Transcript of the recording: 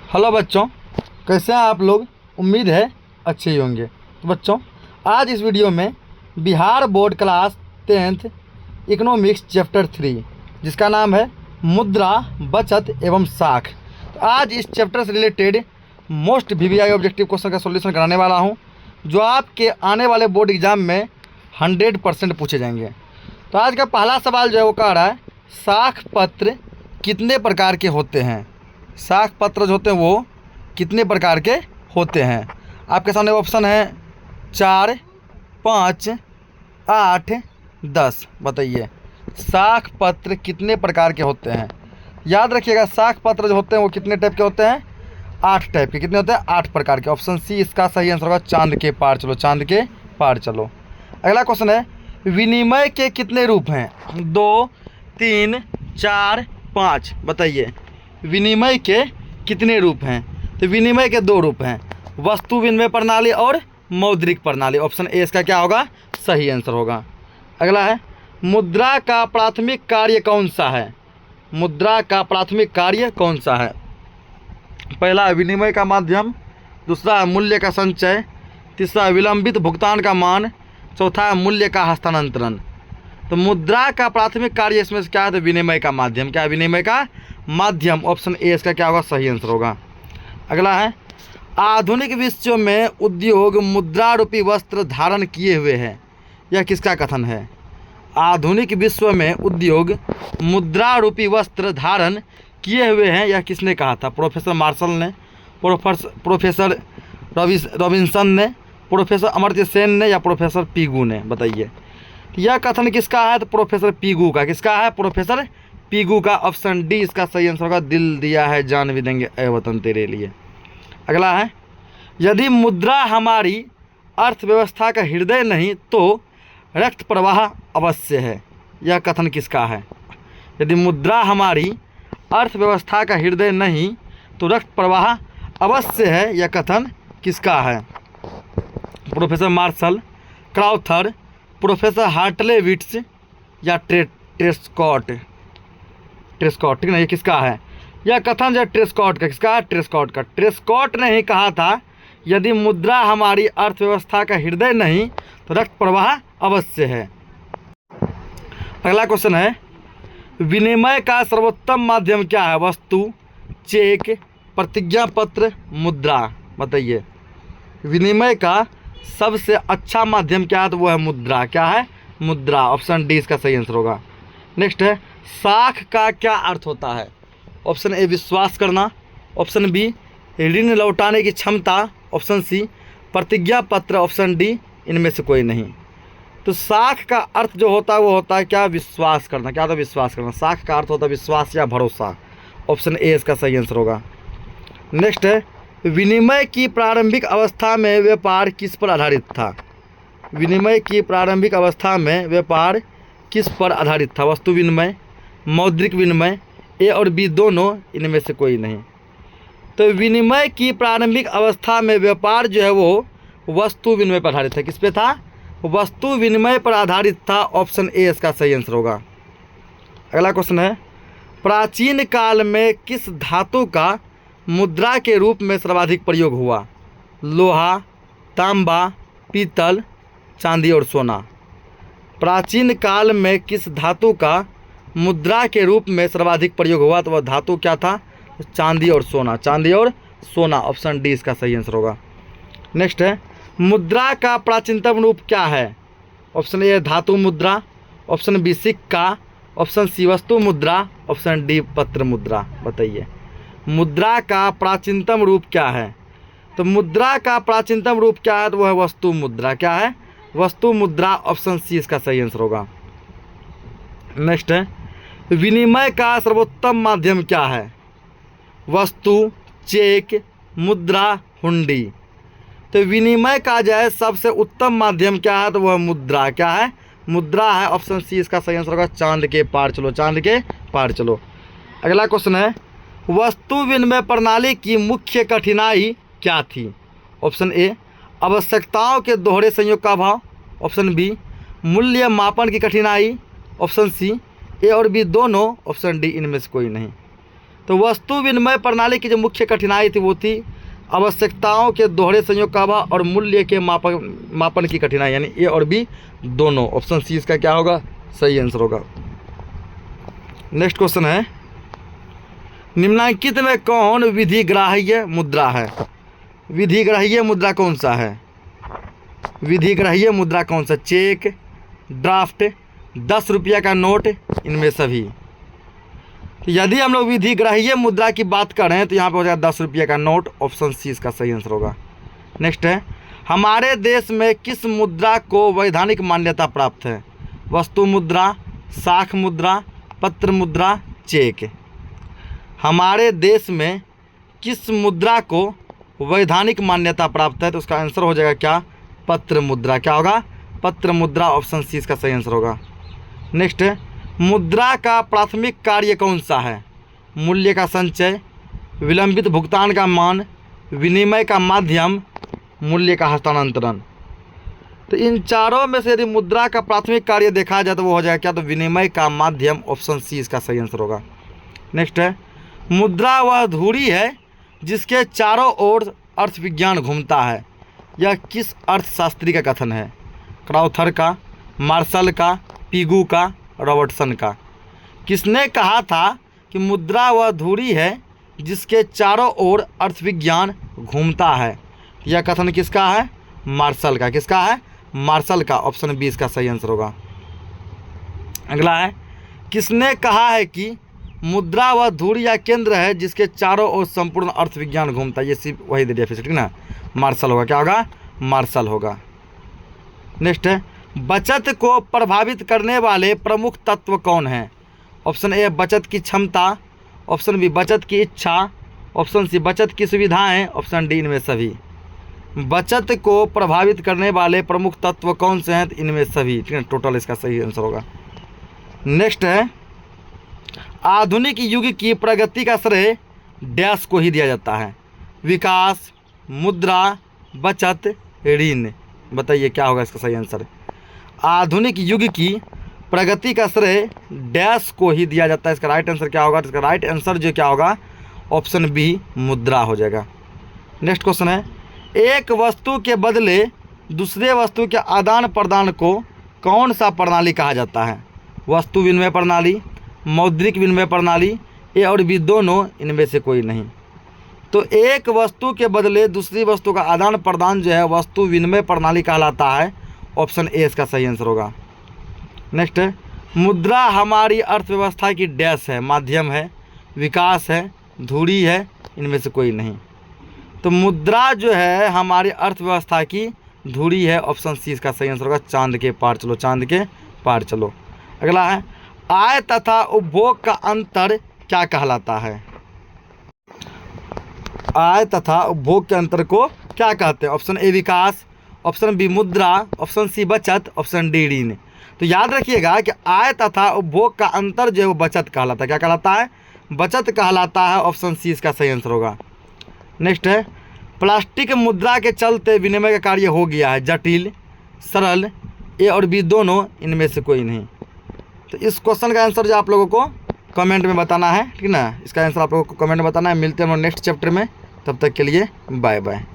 Hello बच्चों, कैसे हैं आप लोग। उम्मीद है अच्छे ही होंगे। तो बच्चों, आज इस वीडियो में Bihar board class 10th economics chapter 3 जिसका नाम है मुद्रा, बचत एवं साख। तो आज इस चैप्टर से related most VVI objective question का सॉल्यूशन कराने वाला हूं, जो आपके आने वाले बोर्ड एग्जाम में 100% पूछे जाएंगे। तो आज का पहला सवाल जो है वो कह रहा है, साख पत्र कितने प्रकार के होते हैं। साख पत्र जो होते हैं वो कितने प्रकार के होते हैं। आपके सामने ऑप्शन है 4, 5, 8, 10। बताइए साख पत्र कितने प्रकार के होते हैं। याद रखिएगा, साख पत्र जो होते हैं वो कितने टाइप के होते हैं, 8 टाइप के। कितने होते हैं, 8 प्रकार के। ऑप्शन सी इसका सही आंसर होगा, चांद के पार चलो, चांद के पार चलो। अगला क्वेश्चन है, विनिमय के कितने रूप हैं। 2, 3, 4, 5। बताइए विनिमय के कितने रूप हैं। तो विनिमय के 2 रूप हैं, वस्तु विनिमय प्रणाली और मौद्रिक प्रणाली। ऑप्शन ए इसका क्या होगा, सही आंसर होगा। अगला है, मुद्रा का प्राथमिक कार्य कौन सा है। मुद्रा का प्राथमिक कार्य कौन सा है। पहला है विनिमय का माध्यम, दूसरा है मूल्य का संचय, तीसरा है विलंबित भुगतान का मान, चौथा है मूल्य का हस्तांतरण। तो मुद्रा का प्राथमिक कार्य इसमें से क्या है, तो विनिमय का माध्यम। क्या है, विनिमय का माध्यम। ऑप्शन ए इसका क्या होगा, सही आंसर होगा। अगला है, आधुनिक विश्व में उद्योग मुद्रा रूपी वस्त्र धारण किए हुए हैं। यह किसका कथन है। आधुनिक विश्व में उद्योग मुद्रा रूपी वस्त्र धारण किए हुए हैं, यह किसने कहा था। प्रोफेसर मार्शल ने, प्रोफेसर रॉबिन्सन ने, प्रोफेसर अमर्त्य सेन ने, या प्रोफेसर पीगू ने। बताइए यह कथन किसका है, तो प्रोफेसर पीगू का। किसका है, प्रोफेसर पीगू का। ऑप्शन डी इसका सही आंसर होगा, दिल दिया है जान भी देंगे ए वतन तेरे लिए। अगला है, यदि मुद्रा हमारी अर्थव्यवस्था का हृदय नहीं तो रक्त प्रवाह अवश्य है। यह कथन किसका है। यदि मुद्रा हमारी अर्थव्यवस्था का हृदय नहीं तो रक्त प्रवाह अवश्य है, यह कथन किसका है। प्रोफेसर मार्शल, क्राउथर, प्रोफेसर हार्टलेविट्स, या ट्रेस्कॉट। ट्रेस्कॉट, ठीक ना, ये किसका है। यह कथन जो ट्रेस्कॉट का। किसका है, ट्रेस्कॉट का। ट्रेस्कॉट ने ही कहा था, यदि मुद्रा हमारी अर्थव्यवस्था का हृदय नहीं तो रक्त प्रवाह अवश्य है। अगला क्वेश्चन है, विनिमय का सर्वोत्तम माध्यम क्या है। वस्तु, चेक, प्रतिज्ञा पत्र, मुद्रा। बताइए विनिमय का सबसे अच्छा माध्यम क्या है, तो वो है मुद्रा। क्या है, मुद्रा। ऑप्शन डी इसका सही आंसर होगा। नेक्स्ट है, साख का क्या अर्थ होता है। ऑप्शन ए विश्वास करना, ऑप्शन बी ऋण लौटाने की क्षमता, ऑप्शन सी प्रतिज्ञा पत्र, ऑप्शन डी इनमें से कोई नहीं। तो साख का अर्थ जो होता है वो होता है क्या, विश्वास करना। क्या होता है, विश्वास करना। साख का अर्थ होता है विश्वास या भरोसा। ऑप्शन ए इसका सही आंसर होगा। नेक्स्ट है, विनिमय की प्रारंभिक अवस्था में व्यापार किस पर आधारित था। विनिमय की प्रारंभिक अवस्था में व्यापार किस पर आधारित था। वस्तु विनिमय, मौद्रिक विनिमय, ए और बी दोनों, इनमें से कोई नहीं। तो विनिमय की प्रारंभिक अवस्था में व्यापार जो है वो वस्तु विनिमय पर आधारित है। किस पे था, वस्तु विनिमय पर आधारित था। ऑप्शन ए इसका सही आंसर होगा। अगला क्वेश्चन है, प्राचीन काल में किस धातु का मुद्रा के रूप में सर्वाधिक प्रयोग हुआ। लोहा, तांबा, पीतल, चांदी और सोना। प्राचीन काल में किस धातु का मुद्रा के रूप में सर्वाधिक प्रयोग हुआ, तो वह धातु क्या था, चांदी और सोना। चांदी और सोना। ऑप्शन डी इसका सही आंसर होगा। नेक्स्ट है, मुद्रा का प्राचीनतम रूप क्या है। ऑप्शन ए धातु मुद्रा, ऑप्शन बी सिक्का, ऑप्शन सी वस्तु मुद्रा, ऑप्शन डी पत्र मुद्रा। बताइए मुद्रा का प्राचीनतम रूप क्या है। तो मुद्रा का प्राचीनतम रूप क्या है, तो वह है वस्तु मुद्रा। क्या है, वस्तु मुद्रा। ऑप्शन सी इसका सही आंसर होगा। नेक्स्ट है, विनिमय का सर्वोत्तम माध्यम क्या है। वस्तु, चेक, मुद्रा, हुंडी। तो विनिमय का जो है सबसे उत्तम माध्यम क्या है, तो वह मुद्रा। क्या है, मुद्रा है। ऑप्शन सी इसका सही आंसर होगा, चांद के पार चलो, चांद के पार चलो। अगला क्वेश्चन है, वस्तु विनिमय प्रणाली की मुख्य कठिनाई क्या थी। ऑप्शन ए आवश्यकताओं के दोहरे संयोग का अभाव, ऑप्शन बी मूल्य मापन की कठिनाई, ऑप्शन सी ए और बी दोनों, ऑप्शन डी इनमें से कोई नहीं। तो वस्तु विनिमय प्रणाली की जो मुख्य कठिनाई थी वो थी आवश्यकताओं के दोहरे संयोग का अभाव और मूल्य के मापन की कठिनाई, यानी ए और बी दोनों। ऑप्शन सी इसका क्या होगा, सही आंसर होगा। नेक्स्ट क्वेश्चन है, निम्नलिखित में कौन विधिग्राह्य मुद्रा है? विधिग्राह्य मुद्रा कौन सा है? विधिग्राह्य मुद्रा कौन सा? चेक, ड्राफ्ट, 10 रुपया का नोट, इनमें सभी। तो यदि हम लोग विधिग्राह्य मुद्रा की बात करें तो यहाँ पे हो जाएगा 10 रुपये का नोट। ऑप्शन सी इसका सही आंसर होगा। नेक्स्ट है, हमारे देश में किस मुद्रा को वैधानिक मान्यता प्राप्त है? वस्तु मुद्रा, साख मुद्रा, पत्र मुद्रा, चेक। हमारे देश में किस मुद्रा को वैधानिक मान्यता प्राप्त है? तो उसका आंसर हो जाएगा क्या, पत्र मुद्रा। क्या होगा, पत्र मुद्रा। ऑप्शन सी इसका सही आंसर होगा। नेक्स्ट है, मुद्रा का प्राथमिक कार्य कौन सा है? मूल्य का संचय, विलंबित भुगतान का मान, विनिमय का माध्यम, मूल्य का हस्तांतरण। तो इन चारों में से यदि मुद्रा का प्राथमिक कार्य देखा जाए तो वो हो जाएगा क्या, तो विनिमय का माध्यम। ऑप्शन सी इसका सही आंसर होगा। नेक्स्ट है, मुद्रा वह धुरी है जिसके चारों ओर अर्थ विज्ञान घूमता है। यह किस अर्थशास्त्री का कथन है? क्राउथर का, मार्शल का, पिगू का, रॉबर्टसन का। किसने कहा था कि मुद्रा वह धुरी है जिसके चारों ओर अर्थविज्ञान घूमता है? यह कथन किसका है? मार्शल का। किसका है? मार्शल का। ऑप्शन बी इसका सही आंसर होगा। अगला है, किसने कहा है कि मुद्रा वह धुरी या केंद्र है जिसके चारों ओर संपूर्ण अर्थविज्ञान घूमता है? ये सिर्फ वही दे दिया फिर, ठीक ना, मार्शल होगा। क्या होगा? मार्शल होगा। नेक्स्ट है, बचत को प्रभावित करने वाले प्रमुख तत्व कौन हैं? ऑप्शन ए बचत की क्षमता, ऑप्शन बी बचत की इच्छा, ऑप्शन सी बचत की सुविधाएं, ऑप्शन डी इनमें सभी। बचत को प्रभावित करने वाले प्रमुख तत्व कौन से हैं? तो इनमें सभी, ठीक है, टोटल इसका सही आंसर होगा। नेक्स्ट है, आधुनिक युग की प्रगति का श्रेय डैश को ही दिया जाता है? विकास, मुद्रा, बचत, ऋण। बताइए क्या होगा इसका सही आंसर? आधुनिक युग की प्रगति का श्रेय डैश को ही दिया जाता है। इसका राइट आंसर क्या होगा? इसका राइट आंसर जो क्या होगा, ऑप्शन बी मुद्रा हो जाएगा। नेक्स्ट क्वेश्चन है, एक वस्तु के बदले दूसरे वस्तु के आदान प्रदान को कौन सा प्रणाली कहा जाता है? वस्तु विनिमय प्रणाली, मौद्रिक विनिमय प्रणाली, ए और बी दोनों, इनमें से कोई नहीं। तो एक वस्तु के बदले दूसरी वस्तु का आदान प्रदान जो है वस्तु विनिमय प्रणाली कहलाता है। ऑप्शन ए इसका सही आंसर होगा। नेक्स्ट है, मुद्रा हमारी अर्थव्यवस्था की डैश है? माध्यम है, विकास है, धुरी है, इनमें से कोई नहीं। तो मुद्रा जो है हमारी अर्थव्यवस्था की धुरी है। ऑप्शन सी इसका सही आंसर होगा। चांद के पार चलो, चांद के पार चलो। अगला है, आय तथा उपभोग का अंतर क्या कहलाता है? आय तथा उपभोग के अंतर को क्या कहते हैं? ऑप्शन ए विकास, ऑप्शन बी मुद्रा, ऑप्शन सी बचत, ऑप्शन डी ऋण। तो याद रखिएगा कि आय तथा उपभोग का अंतर जो है वो बचत कहलाता है। क्या कहलाता है? बचत कहलाता है। ऑप्शन सी इसका सही आंसर होगा। नेक्स्ट है, प्लास्टिक मुद्रा के चलते विनिमय का कार्य हो गया है जटिल, सरल, ए और बी दोनों, इनमें से कोई नहीं। तो इस क्वेश्चन का आंसर जो आप लोगों को कमेंट में बताना है, ठीक ना, इसका आंसर आप लोगों को कमेंट में बताना है। मिलते हैं हम नेक्स्ट चैप्टर में, तब तक के लिए बाय बाय।